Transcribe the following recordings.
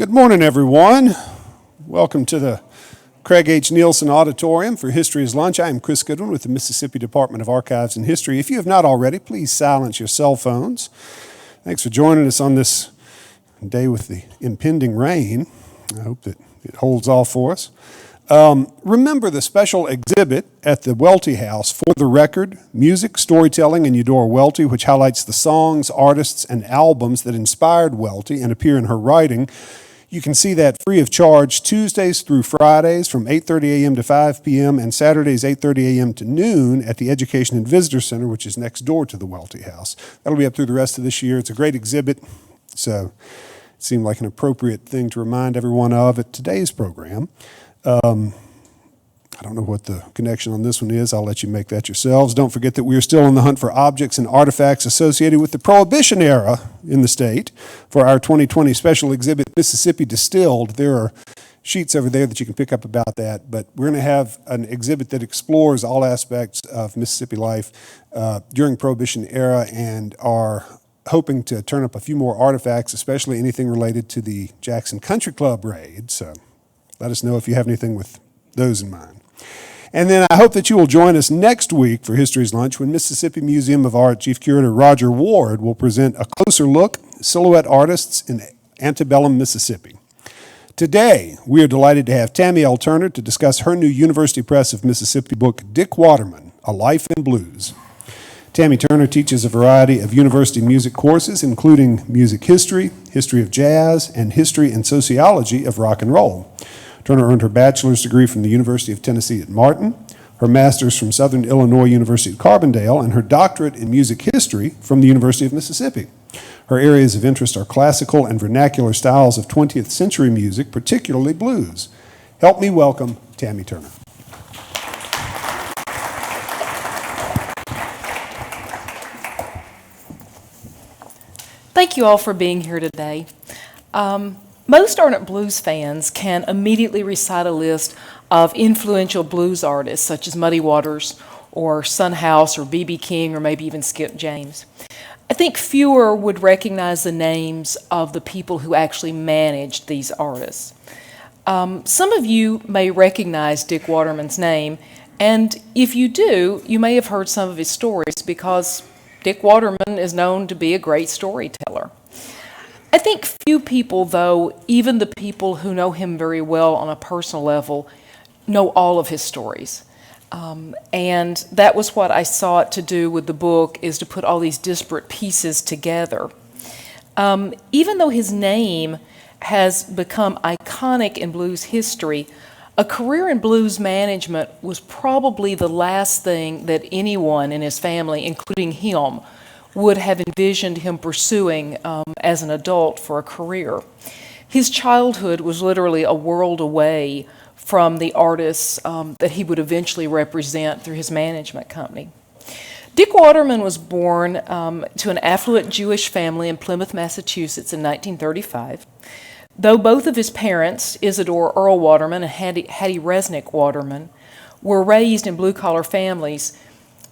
Good morning, everyone. Welcome to the Craig H. Nielsen Auditorium for History is Lunch. I am Chris Goodwin with the Mississippi Department of Archives and History. If you have not already, please silence your cell phones. Thanks for joining us on this day with the impending rain. I hope that it holds off for us. Remember the special exhibit at the Welty House, For the Record, Music, Storytelling, and Eudora Welty, which highlights the songs, artists, and albums that inspired Welty and appear in her writing. You can see that free of charge Tuesdays through Fridays from 8:30 a.m. to 5 p.m. and Saturdays 8:30 a.m. to noon at the Education and Visitor Center, which is next door to the Welty House. That'll be up through the rest of this year. It's a great exhibit, so it seemed like an appropriate thing to remind everyone of at today's program. I don't know what the connection on this one is. I'll let you make that yourselves. Don't forget that we are still on the hunt for objects and artifacts associated with the Prohibition era in the state. For our 2020 special exhibit, Mississippi Distilled, there are sheets over there that you can pick up about that. But we're going to have an exhibit that explores all aspects of Mississippi life during Prohibition era and are hoping to turn up a few more artifacts, especially anything related to the Jackson Country Club raid. So let us know if you have anything with those in mind. And then I hope that you will join us next week for History's Lunch when Mississippi Museum of Art Chief Curator Roger Ward will present a closer look, silhouette artists in antebellum Mississippi. Today, we are delighted to have Tammy L. Turner to discuss her new University Press of Mississippi book, Dick Waterman, A Life in Blues. Tammy Turner teaches a variety of university music courses, including music history, history of jazz, and history and sociology of rock and roll. Turner earned her bachelor's degree from the University of Tennessee at Martin, her master's from Southern Illinois University at Carbondale, and her doctorate in music history from the University of Mississippi. Her areas of interest are classical and vernacular styles of 20th century music, particularly blues. Help me welcome Tammy Turner. Thank you all for being here today. Most ardent blues fans can immediately recite a list of influential blues artists such as Muddy Waters or Son House or B.B. King or maybe even Skip James. I think fewer would recognize the names of the people who actually managed these artists. Some of you may recognize Dick Waterman's name, and if you do, you may have heard some of his stories because Dick Waterman is known to be a great storyteller. I think few people, though, even the people who know him very well on a personal level, know all of his stories. And that was what I sought to do with the book, is to put all these disparate pieces together. Even though his name has become iconic in blues history, a career in blues management was probably the last thing that anyone in his family, including him, would have envisioned him pursuing as an adult for a career. His childhood was literally a world away from the artists that he would eventually represent through his management company. Dick Waterman was born to an affluent Jewish family in Plymouth, Massachusetts in 1935. Though both of his parents, Isidore Earl Waterman and Hattie Resnick Waterman, were raised in blue-collar families,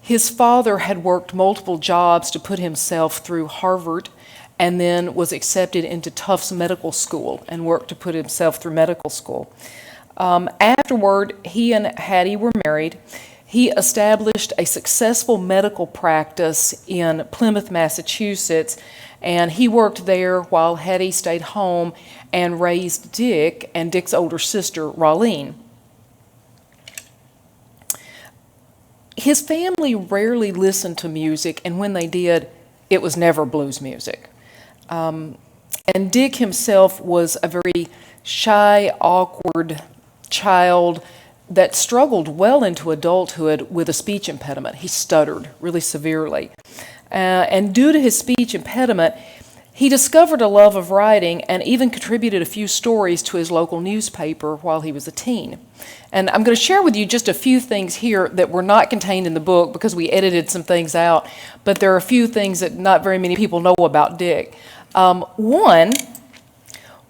his father had worked multiple jobs to put himself through Harvard and then was accepted into Tufts Medical School and worked to put himself through medical school. Afterward, he and Hattie were married. He established a successful medical practice in Plymouth, Massachusetts, and he worked there while Hattie stayed home and raised Dick and Dick's older sister, Raleen. His family rarely listened to music, and when they did, it was never blues music. And Dick himself was a very shy, awkward child that struggled well into adulthood with a speech impediment. He stuttered really severely. And due to his speech impediment, he discovered a love of writing and even contributed a few stories to his local newspaper while he was a teen. And I'm going to share with you just a few things here that were not contained in the book because we edited some things out, but there are a few things that not very many people know about Dick. One,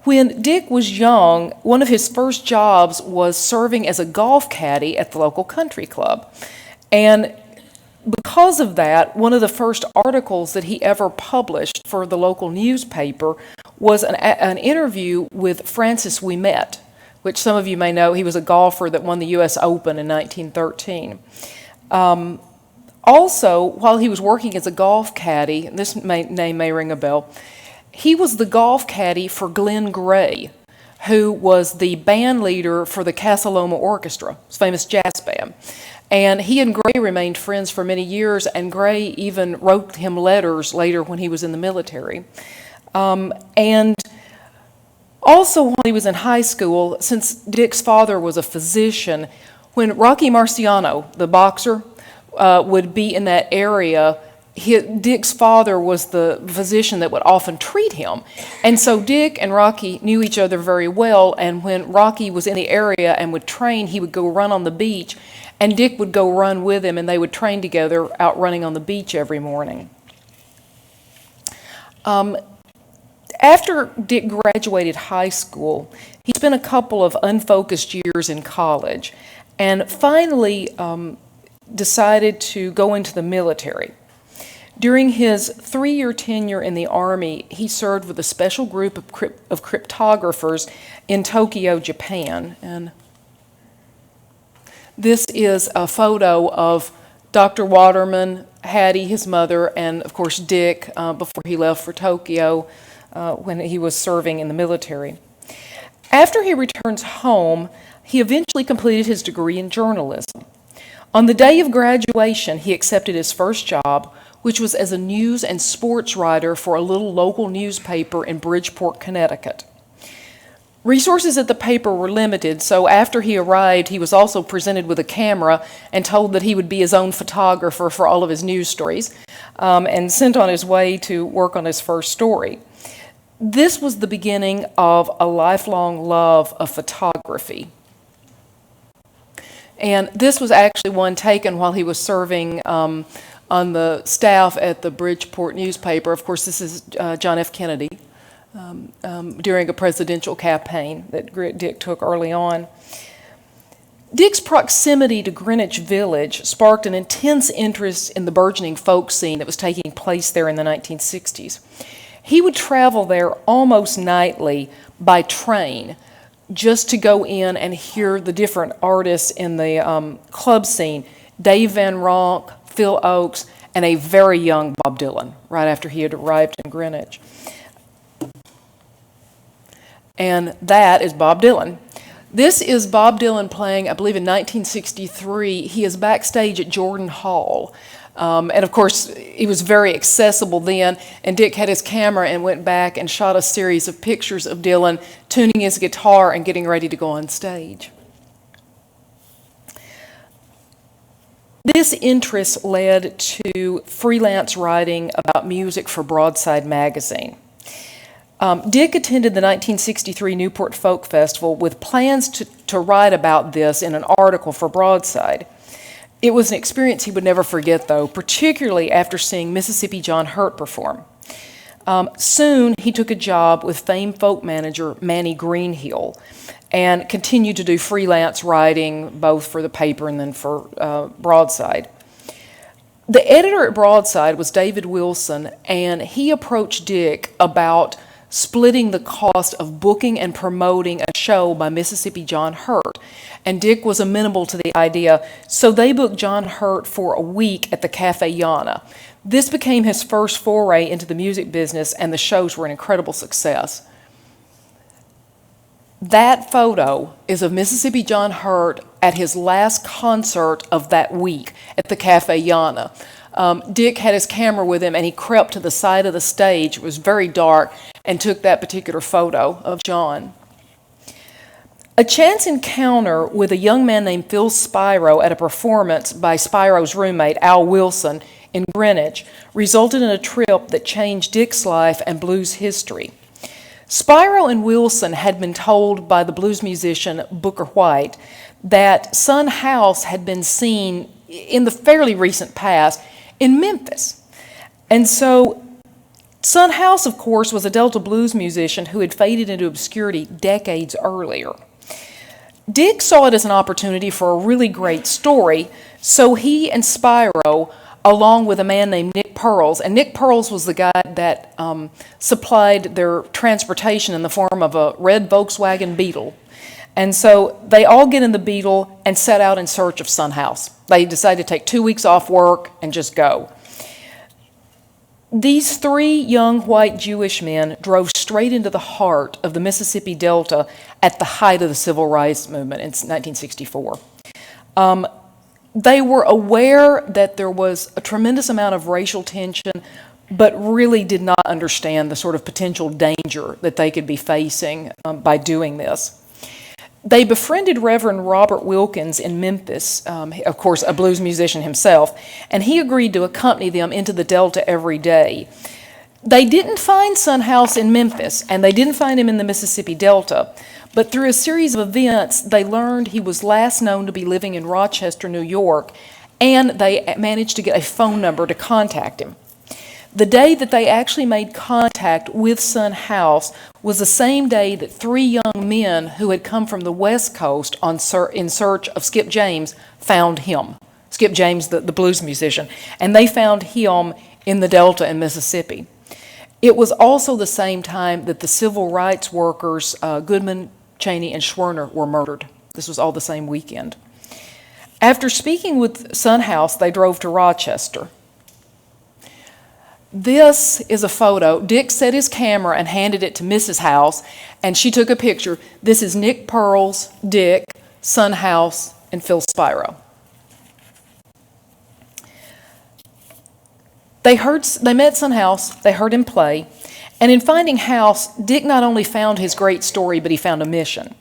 when Dick was young, one of his first jobs was serving as a golf caddy at the local country club. And because of that, one of the first articles that he ever published for the local newspaper was an interview with Francis Ouimet, which some of you may know. He was a golfer that won the U.S. Open in 1913. Also, while he was working as a golf caddy, this name may ring a bell, he was the golf caddy for Glenn Gray, who was the band leader for the Casa Loma Orchestra, his famous jazz band. And he and Gray remained friends for many years, and Gray even wrote him letters later when he was in the military. And also while he was in high school, since Dick's father was a physician, when Rocky Marciano, the boxer, would be in that area, Dick's father was the physician that would often treat him. And so Dick and Rocky knew each other very well, and when Rocky was in the area and would train, he would go run on the beach, and Dick would go run with him, and they would train together out running on the beach every morning. After Dick graduated high school, he spent a couple of unfocused years in college, and finally decided to go into the military. During his 3-year tenure in the Army, he served with a special group of cryptographers in Tokyo, Japan. And this is a photo of Dr. Waterman, Hattie, his mother, and of course Dick before he left for Tokyo when he was serving in the military. After he returns home, he eventually completed his degree in journalism. On the day of graduation, he accepted his first job, which was as a news and sports writer for a little local newspaper in Bridgeport, Connecticut. Resources at the paper were limited, so after he arrived, he was also presented with a camera and told that he would be his own photographer for all of his news stories, and sent on his way to work on his first story. This was the beginning of a lifelong love of photography. And this was actually one taken while he was serving on the staff at the Bridgeport newspaper. Of course, this is John F. Kennedy during a presidential campaign that Dick took early on. Dick's proximity to Greenwich Village sparked an intense interest in the burgeoning folk scene that was taking place there in the 1960s. He would travel there almost nightly by train just to go in and hear the different artists in the club scene, Dave Van Ronk, Phil Oakes, and a very young Bob Dylan, right after he had arrived in Greenwich. And that is Bob Dylan. This is Bob Dylan playing, I believe in 1963. He is backstage at Jordan Hall. And of course, he was very accessible then, and Dick had his camera and went back and shot a series of pictures of Dylan tuning his guitar and getting ready to go on stage. This interest led to freelance writing about music for Broadside magazine. Dick attended the 1963 Newport Folk Festival with plans to write about this in an article for Broadside. It was an experience he would never forget, though, particularly after seeing Mississippi John Hurt perform. Soon, he took a job with famed folk manager Manny Greenhill and continued to do freelance writing both for the paper and then for Broadside. The editor at Broadside was David Wilson, and he approached Dick about splitting the cost of booking and promoting a show by Mississippi John Hurt. And Dick was amenable to the idea, so they booked John Hurt for a week at the Cafe Yana. This became his first foray into the music business, and the shows were an incredible success. That photo is of Mississippi John Hurt at his last concert of that week at the Cafe Yana. Dick had his camera with him, and he crept to the side of the stage. It was very dark, and took that particular photo of John. A chance encounter with a young man named Phil Spiro at a performance by Spiro's roommate, Al Wilson, in Greenwich, resulted in a trip that changed Dick's life and blues history. Spiro and Wilson had been told by the blues musician Booker White that Son House had been seen in the fairly recent past in Memphis. And so Son House, of course, was a Delta blues musician who had faded into obscurity decades earlier. Dick saw it as an opportunity for a really great story, so he and Spiro along with a man named Nick Pearls. And Nick Pearls was the guy that supplied their transportation in the form of a red Volkswagen Beetle. And so they all get in the Beetle and set out in search of Son House. They decide to take 2 weeks off work and just go. These three young white Jewish men drove straight into the heart of the Mississippi Delta at the height of the Civil Rights Movement in 1964. They were aware that there was a tremendous amount of racial tension, but really did not understand the sort of potential danger that they could be facing by doing this. They befriended Reverend Robert Wilkins in Memphis, of course, a blues musician himself, and he agreed to accompany them into the Delta every day. They didn't find Son House in Memphis, and they didn't find him in the Mississippi Delta, but through a series of events, they learned he was last known to be living in Rochester, New York, and they managed to get a phone number to contact him. The day that they actually made contact with Son House was the same day that three young men who had come from the West Coast in search of Skip James found him. Skip James, the blues musician. And they found him in the Delta in Mississippi. It was also the same time that the civil rights workers, Goodman, Cheney, and Schwerner were murdered. This was all the same weekend. After speaking with Son House, they drove to Rochester. This is a photo. Dick set his camera and handed it to Mrs. House, and she took a picture. This is Nick Pearls, Dick, Son House, and Phil Spiro. They met Son House, they heard him play, and in finding House, Dick not only found his great story, but he found a mission.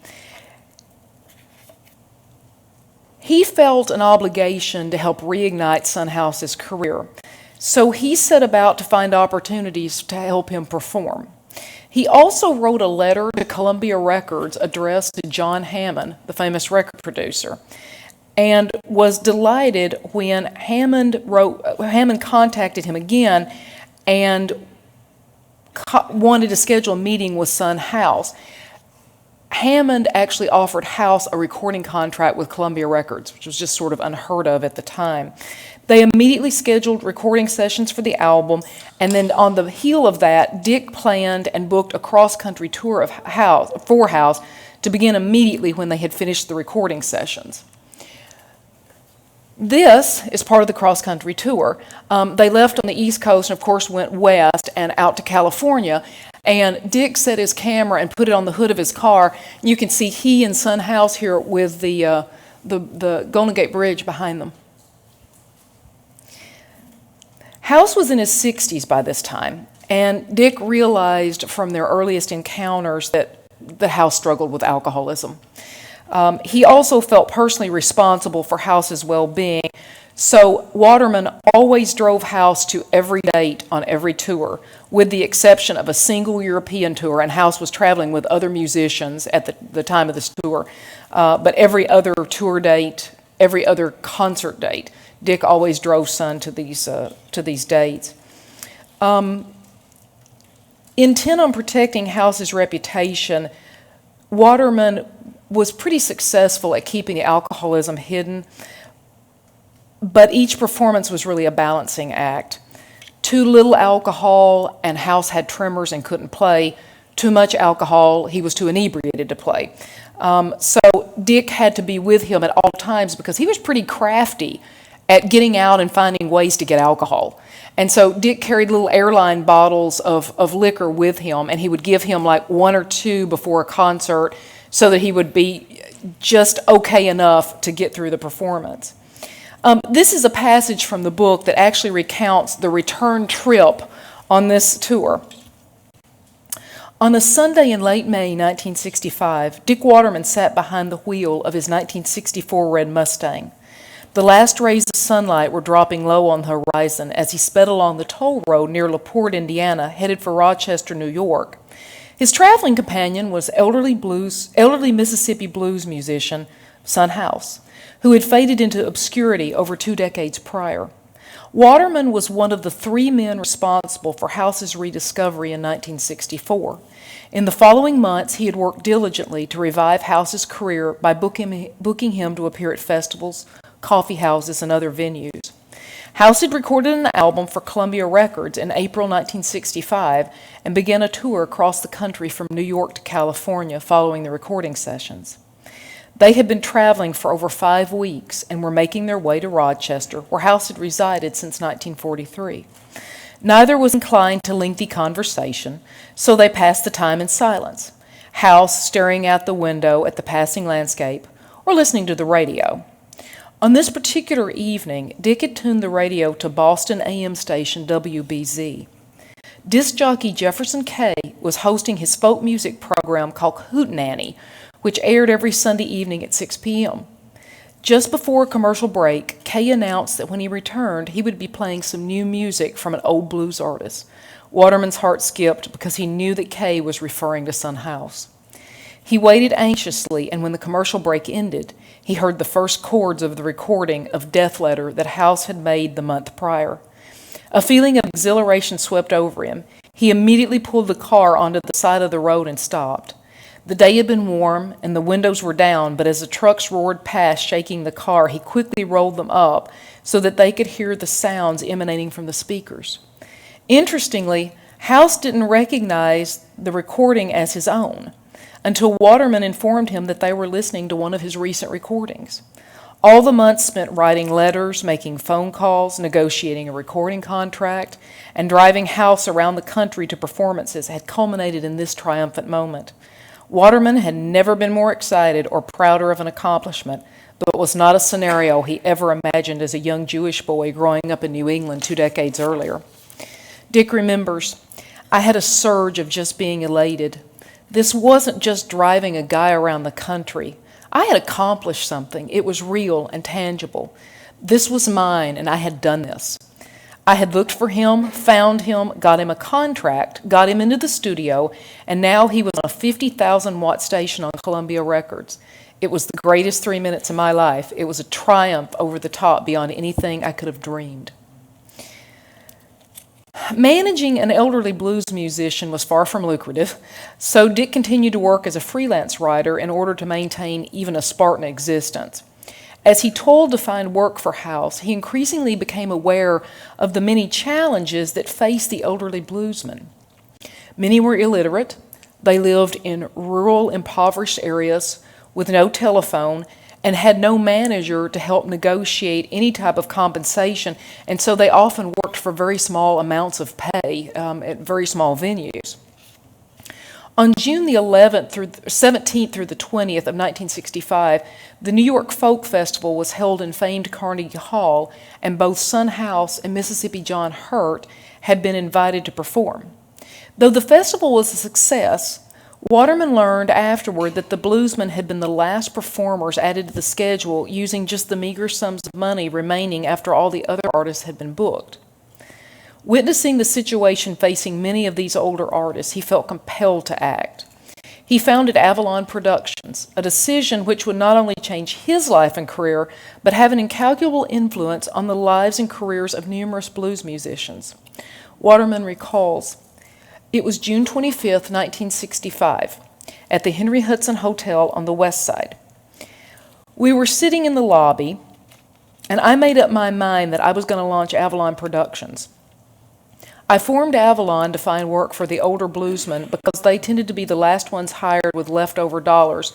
He felt an obligation to help reignite Son House's career. So he set about to find opportunities to help him perform. He also wrote a letter to Columbia Records addressed to John Hammond, the famous record producer, and was delighted when Hammond contacted him again and wanted to schedule a meeting with Son House. Hammond actually offered House a recording contract with Columbia Records, which was just sort of unheard of at the time. They immediately scheduled recording sessions for the album, and then on the heel of that, Dick planned and booked a cross-country tour of House to begin immediately when they had finished the recording sessions. This is part of the cross-country tour. They left on the East Coast and, of course, went west and out to California. And Dick set his camera and put it on the hood of his car. You can see he and Son House here with the Golden Gate Bridge behind them. House was in his 60s by this time, and Dick realized from their earliest encounters that the House struggled with alcoholism. He also felt personally responsible for House's well-being, so Waterman always drove House to every date on every tour, with the exception of a single European tour, and House was traveling with other musicians at the time of this tour. But every other tour date, every other concert date, Dick always drove Son to these dates. Intent on protecting House's reputation, Waterman was pretty successful at keeping the alcoholism hidden, but each performance was really a balancing act. Too little alcohol, and House had tremors and couldn't play. Too much alcohol, he was too inebriated to play. So Dick had to be with him at all times because he was pretty crafty at getting out and finding ways to get alcohol. And so Dick carried little airline bottles of liquor with him, and he would give him like one or two before a concert so that he would be just okay enough to get through the performance. This is a passage from the book that actually recounts the return trip on this tour. On a Sunday in late May 1965, Dick Waterman sat behind the wheel of his 1964 red Mustang. The last rays of sunlight were dropping low on the horizon as he sped along the toll road near LaPorte, Indiana, headed for Rochester, New York. His traveling companion was elderly Mississippi blues musician Son House, who had faded into obscurity over 2 decades prior. Waterman was one of the 3 men responsible for House's rediscovery in 1964. In the following months, he had worked diligently to revive House's career by booking him to appear at festivals, coffee houses, and other venues. House had recorded an album for Columbia Records in April 1965 and began a tour across the country from New York to California following the recording sessions. They had been traveling for over 5 weeks and were making their way to Rochester, where House had resided since 1943. Neither was inclined to lengthy conversation, so they passed the time in silence, House staring out the window at the passing landscape or listening to the radio. On this particular evening, Dick had tuned the radio to Boston AM station WBZ. Disc jockey Jefferson Kay was hosting his folk music program called Hootenanny, which aired every Sunday evening at 6 p.m. Just before a commercial break, Kay announced that when he returned, he would be playing some new music from an old blues artist. Waterman's heart skipped because he knew that Kay was referring to Son House. He waited anxiously, and when the commercial break ended, he heard the first chords of the recording of Death Letter that House had made the month prior. A feeling of exhilaration swept over him. He immediately pulled the car onto the side of the road and stopped. The day had been warm, and the windows were down, but as the trucks roared past, shaking the car, he quickly rolled them up so that they could hear the sounds emanating from the speakers. Interestingly, House didn't recognize the recording as his own until Waterman informed him that they were listening to one of his recent recordings. All the months spent writing letters, making phone calls, negotiating a recording contract, and driving House around the country to performances had culminated in this triumphant moment. Waterman had never been more excited or prouder of an accomplishment, but it was not a scenario he ever imagined as a young Jewish boy growing up in New England 2 decades earlier. Dick remembers, "I had a surge of just being elated. This wasn't just driving a guy around the country. I had accomplished something. It was real and tangible. This was mine, and I had done this. I had looked for him, found him, got him a contract, got him into the studio, and now he was on a 50,000-watt station on Columbia Records. It was the greatest 3 minutes of my life. It was a triumph over the top beyond anything I could have dreamed." Managing an elderly blues musician was far from lucrative, so Dick continued to work as a freelance writer in order to maintain even a Spartan existence. As he toiled to find work for House, he increasingly became aware of the many challenges that faced the elderly bluesmen. Many were illiterate. They lived in rural, impoverished areas with no telephone and had no manager to help negotiate any type of compensation, and so they often worked for very small amounts of pay at very small venues. On June the 17th through the 20th of 1965, the New York Folk Festival was held in famed Carnegie Hall, and both Son House and Mississippi John Hurt had been invited to perform. Though the festival was a success, Waterman learned afterward that the bluesmen had been the last performers added to the schedule, using just the meager sums of money remaining after all the other artists had been booked. Witnessing the situation facing many of these older artists, he felt compelled to act. He founded Avalon Productions, a decision which would not only change his life and career, but have an incalculable influence on the lives and careers of numerous blues musicians. Waterman recalls, "It was June 25th, 1965, at the Henry Hudson Hotel on the West Side. We were sitting in the lobby, and I made up my mind that I was going to launch Avalon Productions. I formed Avalon to find work for the older bluesmen because they tended to be the last ones hired with leftover dollars.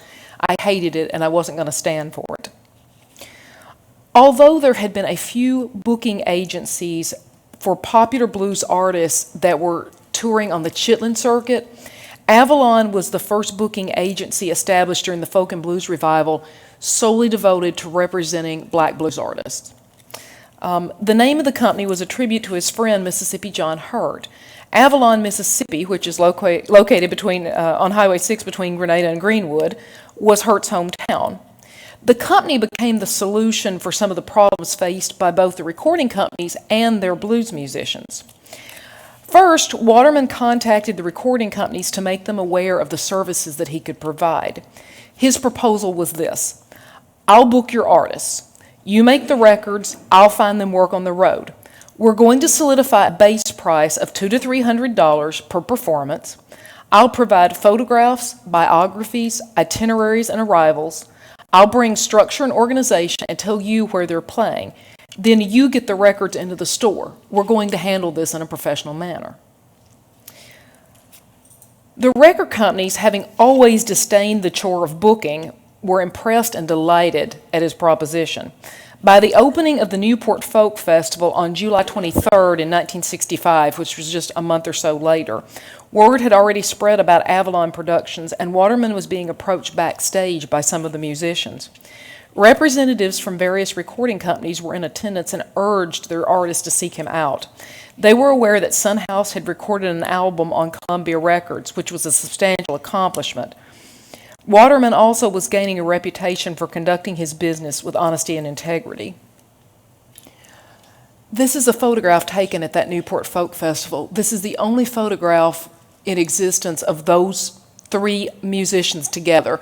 I hated it, and I wasn't going to stand for it." Although there had been a few booking agencies for popular blues artists that were touring on the Chitlin circuit, Avalon was the first booking agency established during the folk and blues revival solely devoted to representing black blues artists. The name of the company was a tribute to his friend Mississippi John Hurt. Avalon, Mississippi, which is located on Highway 6 between Grenada and Greenwood, was Hurt's hometown. The company became the solution for some of the problems faced by both the recording companies and their blues musicians. First, Waterman contacted the recording companies to make them aware of the services that he could provide. His proposal was this: "I'll book your artists. You make the records, I'll find them work on the road. We're going to solidify a base price of $200 to $300 per performance. I'll provide photographs, biographies, itineraries, and arrivals. I'll bring structure and organization and tell you where they're playing. then you get the records into the store. We're going to handle this in a professional manner. The record companies, having always disdained the chore of booking, were impressed and delighted at his proposition. By the opening of the Newport Folk Festival on July 23rd in 1965, which was just a month or so later, word had already spread about Avalon Productions, and Waterman was being approached backstage by some of the musicians. Representatives from various recording companies were in attendance and urged their artists to seek him out. They were aware that Son House had recorded an album on Columbia Records, which was a substantial accomplishment. Waterman also was gaining a reputation for conducting his business with honesty and integrity. This is a photograph taken at that Newport Folk Festival. This is the only photograph in existence of those three musicians together.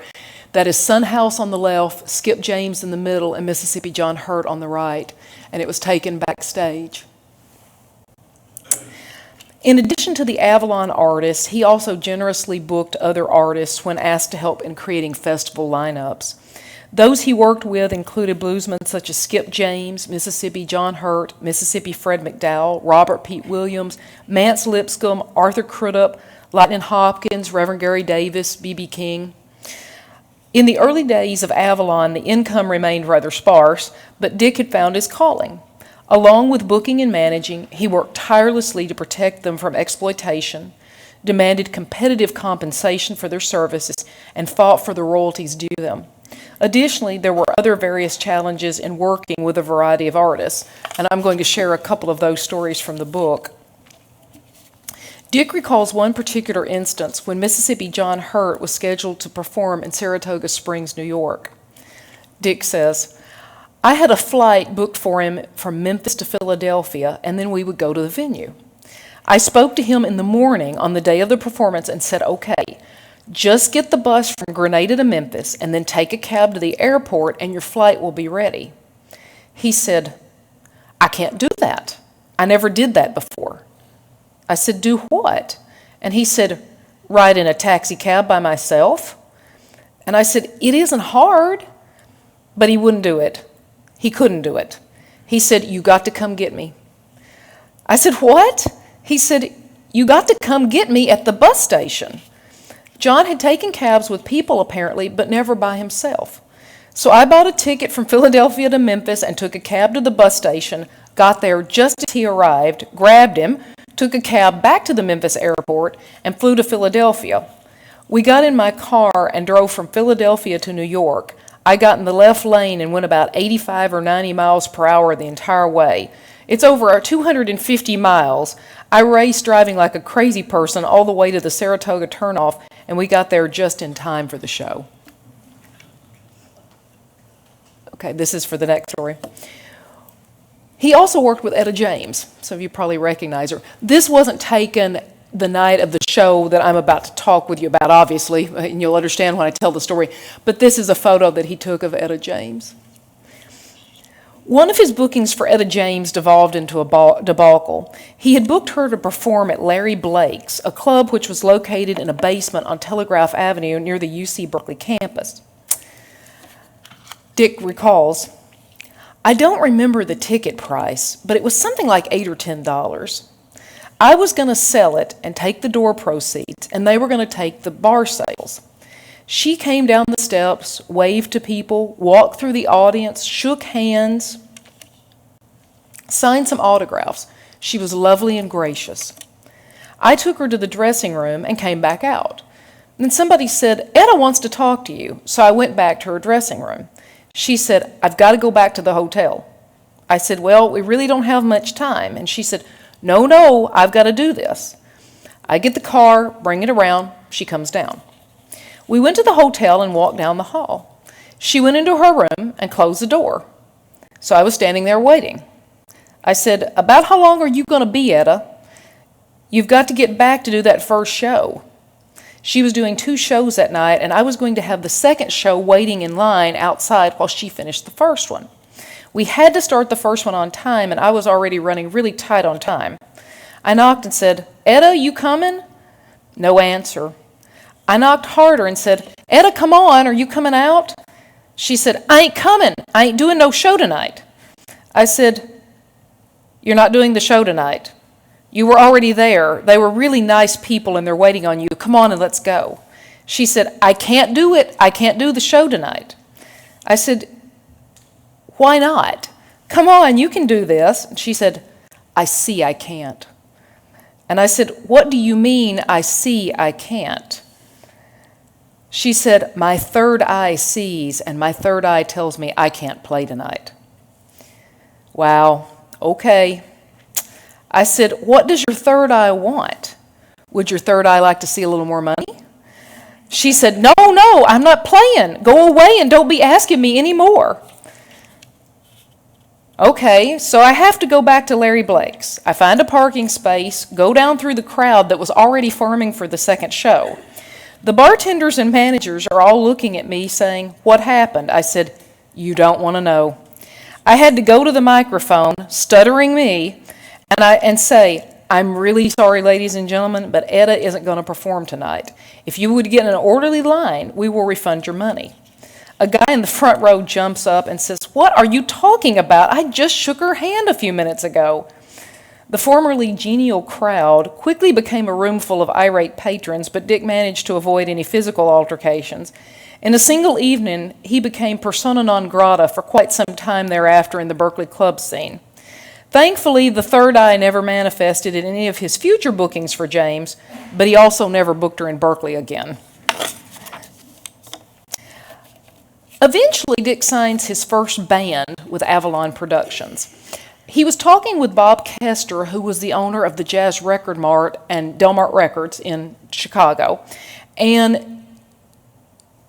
That is Son House on the left, Skip James in the middle, and Mississippi John Hurt on the right. And it was taken backstage. In addition to the Avalon artists, he also generously booked other artists when asked to help in creating festival lineups. Those he worked with included bluesmen such as Skip James, Mississippi John Hurt, Mississippi Fred McDowell, Robert Pete Williams, Mance Lipscomb, Arthur Crudup, Lightnin' Hopkins, Reverend Gary Davis, B.B. King. In the early days of Avalon, the income remained rather sparse, but Dick had found his calling. Along with booking and managing, he worked tirelessly to protect them from exploitation, demanded competitive compensation for their services, and fought for the royalties due them. Additionally, there were other various challenges in working with a variety of artists, and I'm going to share a couple of those stories from the book. Dick recalls one particular instance when Mississippi John Hurt was scheduled to perform in Saratoga Springs, New York. Dick says, I had a flight booked for him from Memphis to Philadelphia, and then we would go to the venue. I spoke to him in the morning on the day of the performance and said, okay, just get the bus from Grenada to Memphis and then take a cab to the airport and your flight will be ready. He said, I can't do that. I never did that before. I said, do what? And he said, ride in a taxi cab by myself. And I said, it isn't hard. But he wouldn't do it. He couldn't do it. He said, you got to come get me. I said, what? He said, you got to come get me at the bus station. John had taken cabs with people apparently, but never by himself. So I bought a ticket from Philadelphia to Memphis and took a cab to the bus station, got there just as he arrived, grabbed him, took a cab back to the Memphis airport, and flew to Philadelphia. We got in my car and drove from Philadelphia to New York. I got in the left lane and went about 85 or 90 miles per hour the entire way. It's over 250 miles. I raced driving like a crazy person all the way to the Saratoga turnoff, and we got there just in time for the show. Okay, this is for the next story. He also worked with Etta James. Some of you probably recognize her. This wasn't taken the night of the show that I'm about to talk with you about, obviously, and you'll understand when I tell the story, but this is a photo that he took of Etta James. One of his bookings for Etta James devolved into a debacle. He had booked her to perform at Larry Blake's, a club which was located in a basement on Telegraph Avenue near the UC Berkeley campus. Dick recalls, I don't remember the ticket price, but it was something like $8 or $10. I was going to sell it and take the door proceeds, and they were going to take the bar sales. She came down the steps, waved to people, walked through the audience, shook hands, signed some autographs. She was lovely and gracious. I took her to the dressing room and came back out. Then somebody said, Etta wants to talk to you, so I went back to her dressing room. She said, I've got to go back to the hotel. I said, well, we really don't have much time. And she said, no, I've got to do this. I get the car, bring it around, she comes down. We went to the hotel and walked down the hall. She went into her room and closed the door. So I was standing there waiting. I said, about how long are you going to be, Etta? You've got to get back to do that first show. She was doing 2 shows that night, and I was going to have the second show waiting in line outside while she finished the first one. We had to start the first one on time, and I was already running really tight on time. I knocked and said, Etta, you coming? No answer. I knocked harder and said, Etta, come on, are you coming out? She said, I ain't coming. I ain't doing no show tonight. I said, "You're not doing the show tonight. You were already there. They were really nice people and they're waiting on you. Come on and let's go." She said, "I can't do it. I can't do the show tonight." I said, "Why not? Come on, you can do this." And she said, "I see I can't." And I said, "What do you mean, I see I can't?" She said, "My third eye sees, and my third eye tells me I can't play tonight." Wow, okay. I said, "What does your third eye want? Would your third eye like to see a little more money?" She said, "No, I'm not playing. Go away and don't be asking me anymore." Okay, so I have to go back to Larry Blake's. I find a parking space, go down through the crowd that was already forming for the second show. The bartenders and managers are all looking at me saying, "What happened?" I said, "You don't want to know." I had to go to the microphone, stuttering me, and say, "I'm really sorry, ladies and gentlemen, but Etta isn't going to perform tonight. If you would get in an orderly line, we will refund your money." A guy in the front row jumps up and says, "What are you talking about? I just shook her hand a few minutes ago." The formerly genial crowd quickly became a room full of irate patrons, but Dick managed to avoid any physical altercations. In a single evening, he became persona non grata for quite some time thereafter in the Berkeley club scene. Thankfully, the third eye never manifested in any of his future bookings for James, but he also never booked her in Berkeley again. Eventually, Dick signs his first band with Avalon Productions. He was talking with Bob Kester, who was the owner of the Jazz Record Mart and Delmart Records in Chicago, and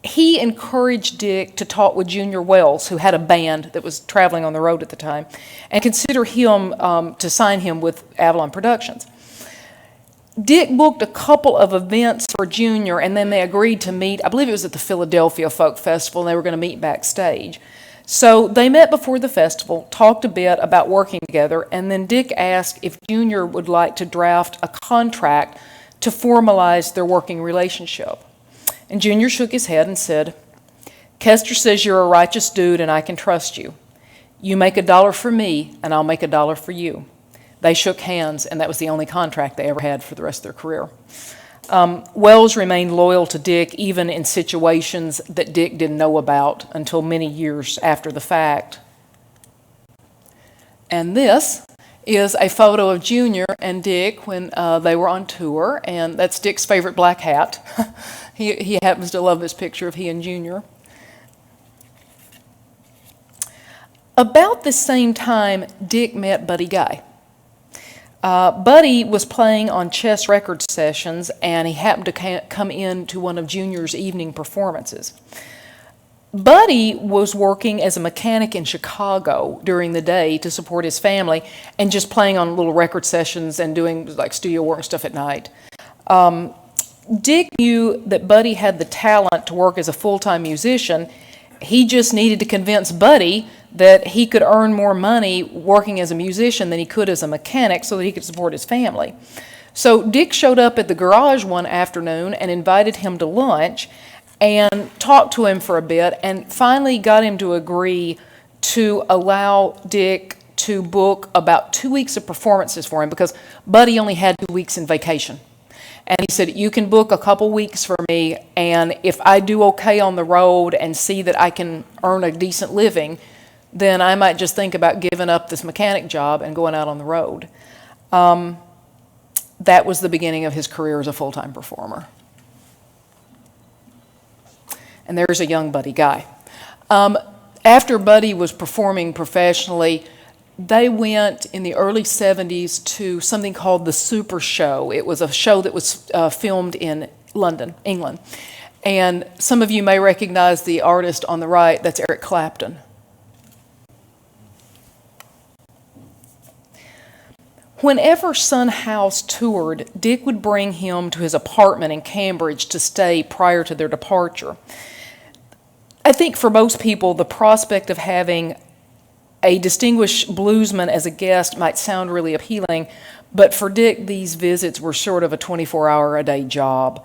he encouraged Dick to talk with Junior Wells, who had a band that was traveling on the road at the time, and consider him to sign him with Avalon Productions. Dick booked a couple of events for Junior, and then they agreed to meet. I believe it was at the Philadelphia Folk Festival, and they were going to meet backstage. So they met before the festival, talked a bit about working together, and then Dick asked if Junior would like to draft a contract to formalize their working relationship. And Junior shook his head and said, "Kester says you're a righteous dude and I can trust you. You make $1 for me and I'll make $1 for you." They shook hands, and that was the only contract they ever had for the rest of their career. Wells remained loyal to Dick even in situations that Dick didn't know about until many years after the fact. And this is a photo of Junior and Dick when they were on tour, and that's Dick's favorite black hat. He happens to love this picture of he and Junior. About the same time, Dick met Buddy Guy. Buddy was playing on Chess Record sessions, and he happened to come in to one of Junior's evening performances. Buddy was working as a mechanic in Chicago during the day to support his family and just playing on little record sessions and doing like studio work and stuff at night. Dick knew that Buddy had the talent to work as a full-time musician. He just needed to convince Buddy that he could earn more money working as a musician than he could as a mechanic so that he could support his family. So Dick showed up at the garage one afternoon and invited him to lunch and talked to him for a bit and finally got him to agree to allow Dick to book about 2 weeks of performances for him because Buddy only had 2 weeks in vacation. And he said, "You can book a couple weeks for me, and if I do okay on the road and see that I can earn a decent living, then I might just think about giving up this mechanic job and going out on the road." That was the beginning of his career as a full-time performer. And there's a young Buddy Guy. After Buddy was performing professionally, they went in the early 70s to something called the Super Show. It was a show that was filmed in London, England. And some of you may recognize the artist on the right. That's Eric Clapton. Whenever Son House toured, Dick would bring him to his apartment in Cambridge to stay prior to their departure. I think for most people, the prospect of having a distinguished bluesman as a guest might sound really appealing, but for Dick, these visits were sort of a 24-hour-a-day job.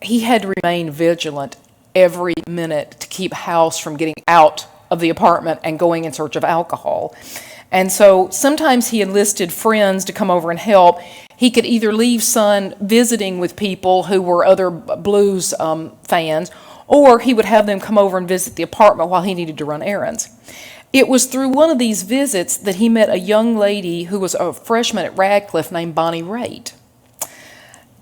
He had to remain vigilant every minute to keep House from getting out of the apartment and going in search of alcohol. And so sometimes he enlisted friends to come over and help. He could either leave Son visiting with people who were other blues fans, or he would have them come over and visit the apartment while he needed to run errands. It was through one of these visits that he met a young lady who was a freshman at Radcliffe named Bonnie Raitt.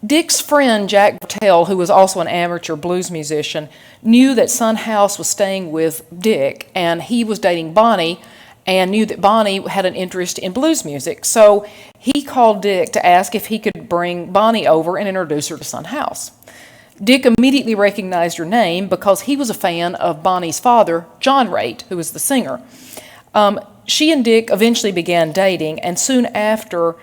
Dick's friend, Jack Vertel, who was also an amateur blues musician, knew that Son House was staying with Dick, and he was dating Bonnie, and knew that Bonnie had an interest in blues music. So he called Dick to ask if he could bring Bonnie over and introduce her to Son House. Dick immediately recognized her name because he was a fan of Bonnie's father, John Raitt, who was the singer. She and Dick eventually began dating, and soon after,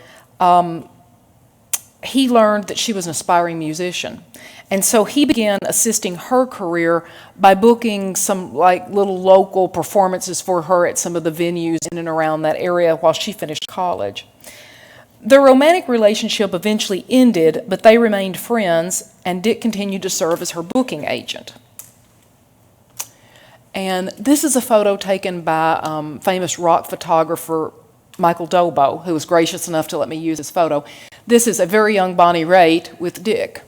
he learned that she was an aspiring musician. And so he began assisting her career by booking some little local performances for her at some of the venues in and around that area while she finished college. Their romantic relationship eventually ended, but they remained friends, and Dick continued to serve as her booking agent. And this is a photo taken by famous rock photographer Michael Dobo, who was gracious enough to let me use his photo. This is a very young Bonnie Raitt with Dick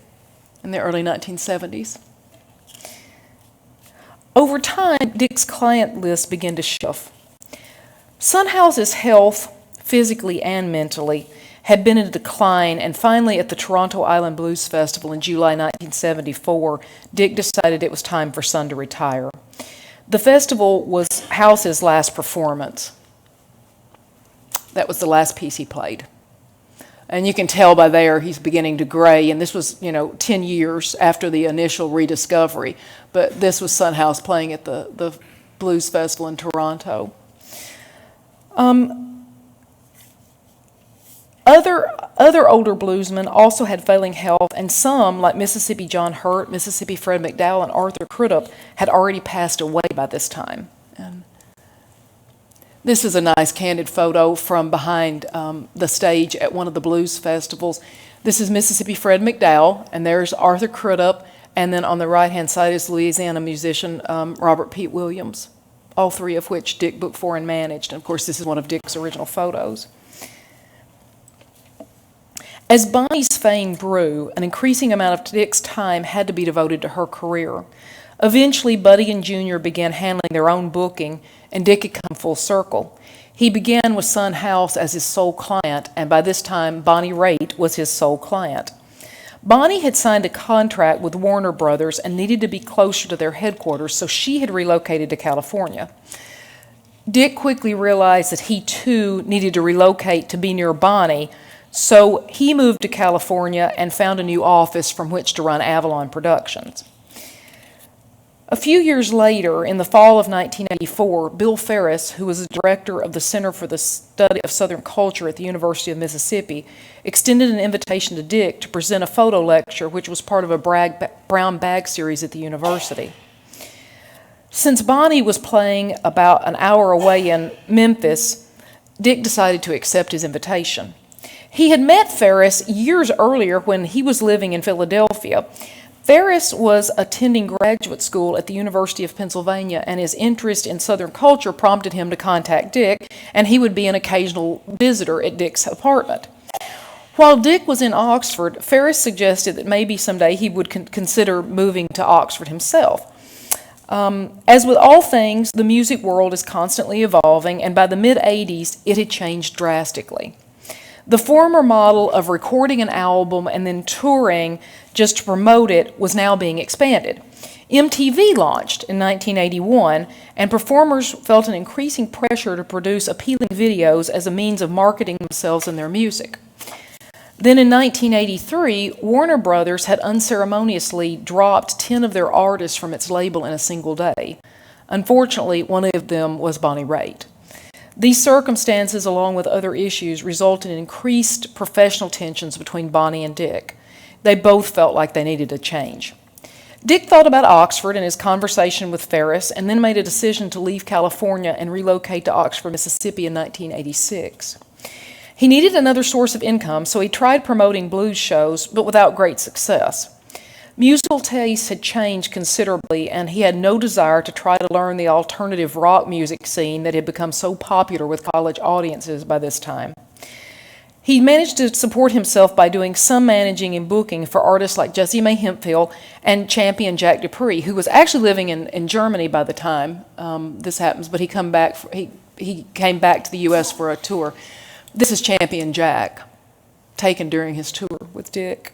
in the early 1970s. Over time, Dick's client list began to shift. Son House's health, physically and mentally, had been in decline, and finally at the Toronto Island Blues Festival in July 1974, Dick decided it was time for Son to retire. The festival was House's last performance. That was the last piece he played. And you can tell by there he's beginning to gray, and this was, 10 years after the initial Rediscovery, but this was Son House playing at the Blues Festival in Toronto. Other older bluesmen also had failing health, and some, like Mississippi John Hurt, Mississippi Fred McDowell, and Arthur Crudup, had already passed away by this time. And this is a nice candid photo from behind the stage at one of the blues festivals. This is Mississippi Fred McDowell, and there's Arthur Crudup, and then on the right-hand side is Louisiana musician Robert Pete Williams, all three of which Dick booked for and managed. And of course, this is one of Dick's original photos. As Bonnie's fame grew, an increasing amount of Dick's time had to be devoted to her career. Eventually, Buddy and Junior began handling their own booking, and Dick had come full circle. He began with Son House as his sole client, and by this time, Bonnie Raitt was his sole client. Bonnie had signed a contract with Warner Brothers and needed to be closer to their headquarters, so she had relocated to California. Dick quickly realized that he, too, needed to relocate to be near Bonnie, so he moved to California and found a new office from which to run Avalon Productions. A few years later, in the fall of 1984, Bill Ferris, who was the director of the Center for the Study of Southern Culture at the University of Mississippi, extended an invitation to Dick to present a photo lecture, which was part of a brown bag series at the university. Since Bonnie was playing about an hour away in Memphis, Dick decided to accept his invitation. He had met Ferris years earlier when he was living in Philadelphia. Ferris was attending graduate school at the University of Pennsylvania, and his interest in Southern culture prompted him to contact Dick, and he would be an occasional visitor at Dick's apartment. While Dick was in Oxford, Ferris suggested that maybe someday he would consider moving to Oxford himself. As with all things, the music world is constantly evolving, and by the mid-'80s, it had changed drastically. The former model of recording an album and then touring just to promote it was now being expanded. MTV launched in 1981, and performers felt an increasing pressure to produce appealing videos as a means of marketing themselves and their music. Then in 1983, Warner Brothers had unceremoniously dropped 10 of their artists from its label in a single day. Unfortunately, one of them was Bonnie Raitt. These circumstances, along with other issues, resulted in increased professional tensions between Bonnie and Dick. They both felt like they needed a change. Dick thought about Oxford and his conversation with Ferris, and then made a decision to leave California and relocate to Oxford, Mississippi in 1986. He needed another source of income, so he tried promoting blues shows, but without great success. Musical tastes had changed considerably, and he had no desire to try to learn the alternative rock music scene that had become so popular with college audiences by this time. He managed to support himself by doing some managing and booking for artists like Jessie May Hemphill and champion Jack Dupree, who was actually living in Germany by the time this happens, but he came back to the U.S. for a tour. This is Champion Jack, taken during his tour with Dick.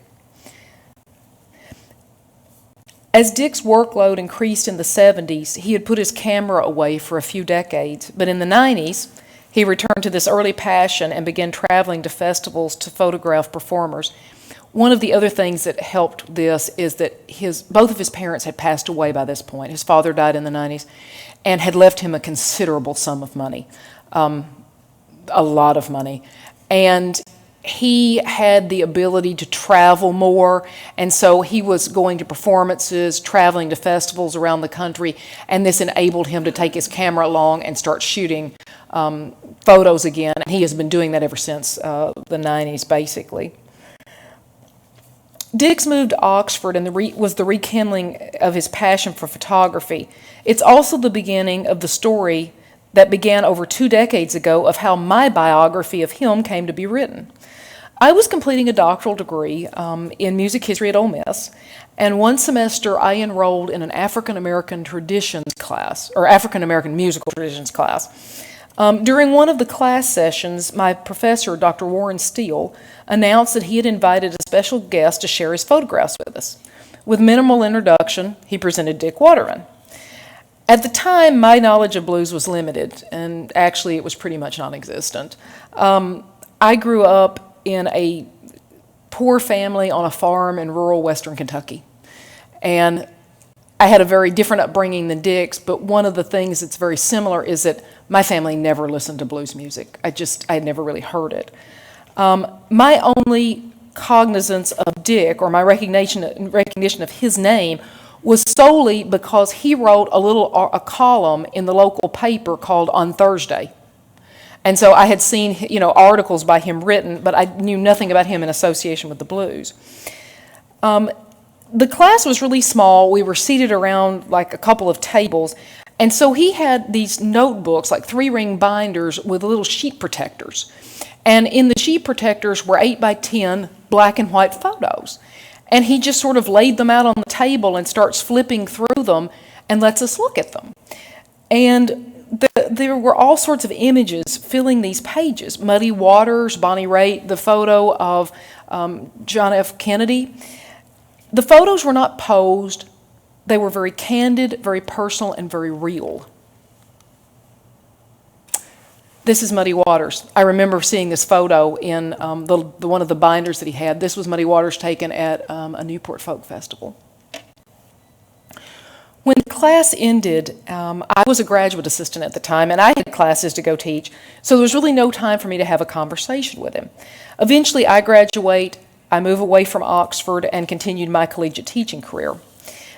As Dick's workload increased in the 70s, he had put his camera away for a few decades, but in the 90s, he returned to this early passion and began traveling to festivals to photograph performers. One of the other things that helped this is that both of his parents had passed away by this point. His father died in the 90s and had left him a considerable sum of money, a lot of money. And he had the ability to travel more, and so he was going to performances, traveling to festivals around the country, and this enabled him to take his camera along and start shooting photos again. And he has been doing that ever since the 90s, basically. Dick's move to Oxford and was the rekindling of his passion for photography. It's also the beginning of the story that began over 2 decades ago of how my biography of him came to be written. I was completing a doctoral degree in music history at Ole Miss, and one semester I enrolled in an African American traditions class, or African American musical traditions class. During one of the class sessions, my professor, Dr. Warren Steele, announced that he had invited a special guest to share his photographs with us. With minimal introduction, he presented Dick Waterman. At the time, my knowledge of blues was limited, and actually it was pretty much non-existent. I grew up in a poor family on a farm in rural western Kentucky. And I had a very different upbringing than Dick's, but one of the things that's very similar is that my family never listened to blues music. I had never really heard it. My only cognizance of Dick, or my recognition of his name, was solely because he wrote a column in the local paper called On Thursday. And so I had seen, articles by him written, but I knew nothing about him in association with the blues. The class was really small. We were seated around like a couple of tables. And so he had these notebooks, like 3-ring binders with little sheet protectors. And in the sheet protectors were 8x10 black and white photos. And he just sort of laid them out on the table and starts flipping through them and lets us look at them. And there were all sorts of images filling these pages. Muddy Waters, Bonnie Raitt, the photo of John F. Kennedy. The photos were not posed. They were very candid, very personal, and very real. This is Muddy Waters. I remember seeing this photo in one of the binders that he had. This was Muddy Waters taken at a Newport Folk Festival. When the class ended, I was a graduate assistant at the time, and I had classes to go teach, so there was really no time for me to have a conversation with him. Eventually, I graduate, I move away from Oxford, and continued my collegiate teaching career.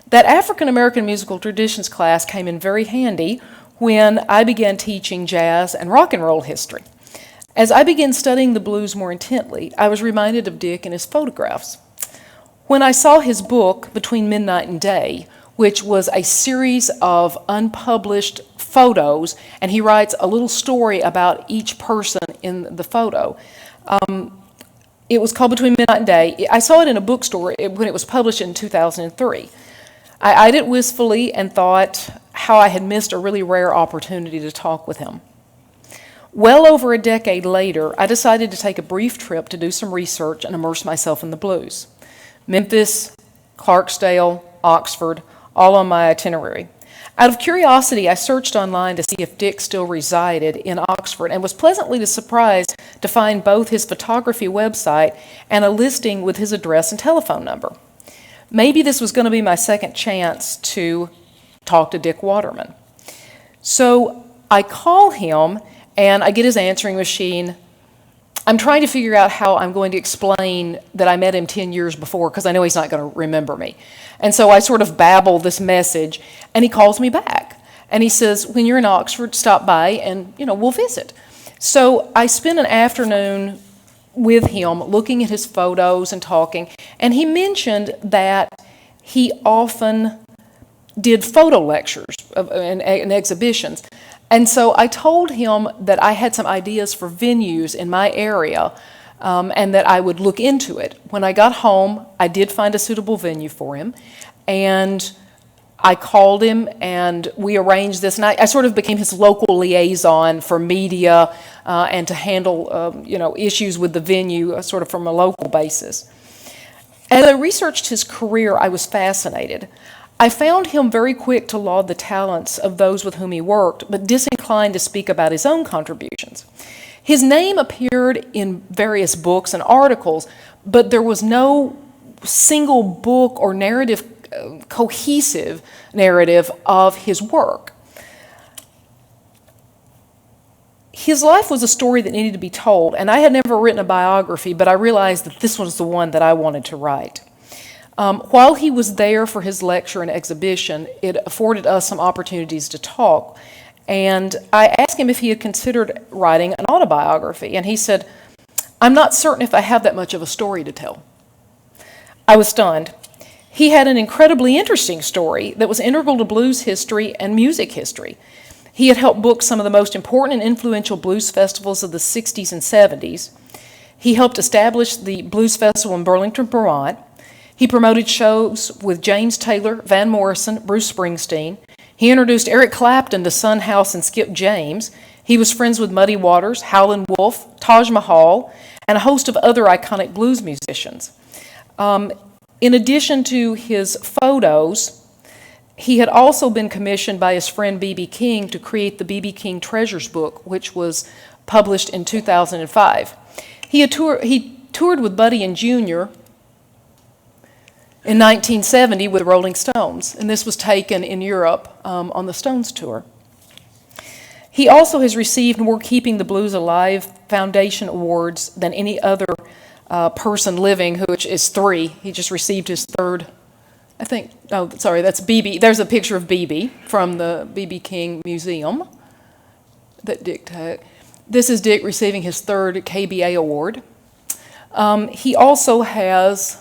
That African American musical traditions class came in very handy when I began teaching jazz and rock and roll history. As I began studying the blues more intently, I was reminded of Dick and his photographs. When I saw his book, Between Midnight and Day, which was a series of unpublished photos, and he writes a little story about each person in the photo. It was called Between Midnight and Day. I saw it in a bookstore when it was published in 2003. I eyed it wistfully and thought how I had missed a really rare opportunity to talk with him. Well over a decade later, I decided to take a brief trip to do some research and immerse myself in the blues. Memphis, Clarksdale, Oxford, all on my itinerary. Out of curiosity, I searched online to see if Dick still resided in Oxford and was pleasantly surprised to find both his photography website and a listing with his address and telephone number. Maybe this was going to be my second chance to talk to Dick Waterman. So I call him and I get his answering machine. I'm trying to figure out how I'm going to explain that I met him 10 years before because I know he's not going to remember me. And so I sort of babble this message, and he calls me back. And he says, when you're in Oxford, stop by and, we'll visit. So I spent an afternoon with him looking at his photos and talking, and he mentioned that he often did photo lectures and exhibitions. And so I told him that I had some ideas for venues in my area, and that I would look into it. When I got home, I did find a suitable venue for him, and I called him and we arranged this, and I sort of became his local liaison for media and to handle issues with the venue sort of from a local basis. As I researched his career, I was fascinated. I found him very quick to laud the talents of those with whom he worked, but disinclined to speak about his own contributions. His name appeared in various books and articles, but there was no single book or narrative, cohesive narrative of his work. His life was a story that needed to be told, and I had never written a biography, but I realized that this was the one that I wanted to write. While he was there for his lecture and exhibition, it afforded us some opportunities to talk, and I asked him if he had considered writing an autobiography, and he said, "I'm not certain if I have that much of a story to tell." I was stunned. He had an incredibly interesting story that was integral to blues history and music history. He had helped book some of the most important and influential blues festivals of the 60s and 70s. He helped establish the Blues Festival in Burlington, Vermont. He promoted shows with James Taylor, Van Morrison, Bruce Springsteen. He introduced Eric Clapton to Son House and Skip James. He was friends with Muddy Waters, Howlin' Wolf, Taj Mahal, and a host of other iconic blues musicians. In addition to his photos, he had also been commissioned by his friend B.B. King to create the B.B. King Treasures book, which was published in 2005. He toured with Buddy and Junior in 1970 with the Rolling Stones, and this was taken in Europe on the Stones tour. He also has received more Keeping the Blues Alive Foundation awards than any other person living, which is 3. He just received his 3rd, I think, oh, sorry, that's BB. There's a picture of BB from the BB King Museum that Dick took. This is Dick receiving his 3rd KBA award. He also has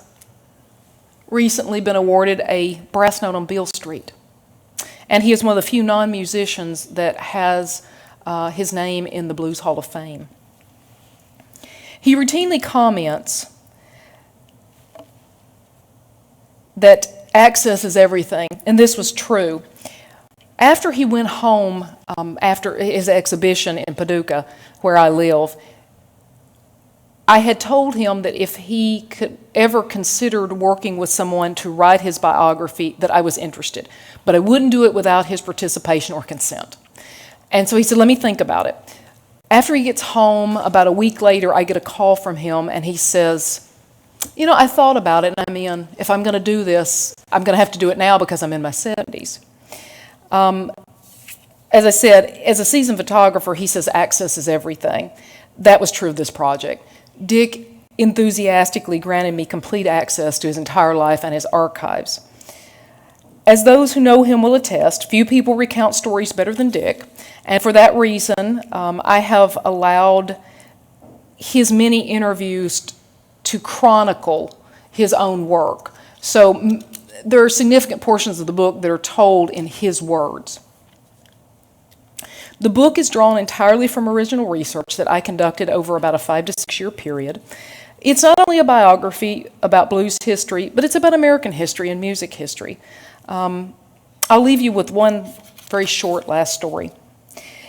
recently been awarded a brass note on Beale Street. And he is one of the few non-musicians that has his name in the Blues Hall of Fame. He routinely comments that access is everything, and this was true. After he went home, after his exhibition in Paducah, where I live, I had told him that if he could ever considered working with someone to write his biography, that I was interested. But I wouldn't do it without his participation or consent. And so he said, "Let me think about it." After he gets home, about a week later, I get a call from him, and he says, "You know, I thought about it, and I mean, if I'm going to do this, I'm going to have to do it now because I'm in my 70s. As I said, as a seasoned photographer, he says access is everything. That was true of this project. Dick enthusiastically granted me complete access to his entire life and his archives. As those who know him will attest, few people recount stories better than Dick, and for that reason, I have allowed his many interviews to chronicle his own work. So there are significant portions of the book that are told in his words. The book is drawn entirely from original research that I conducted over about a 5 to 6 year period. It's not only a biography about blues history, but it's about American history and music history. I'll leave you with one very short last story.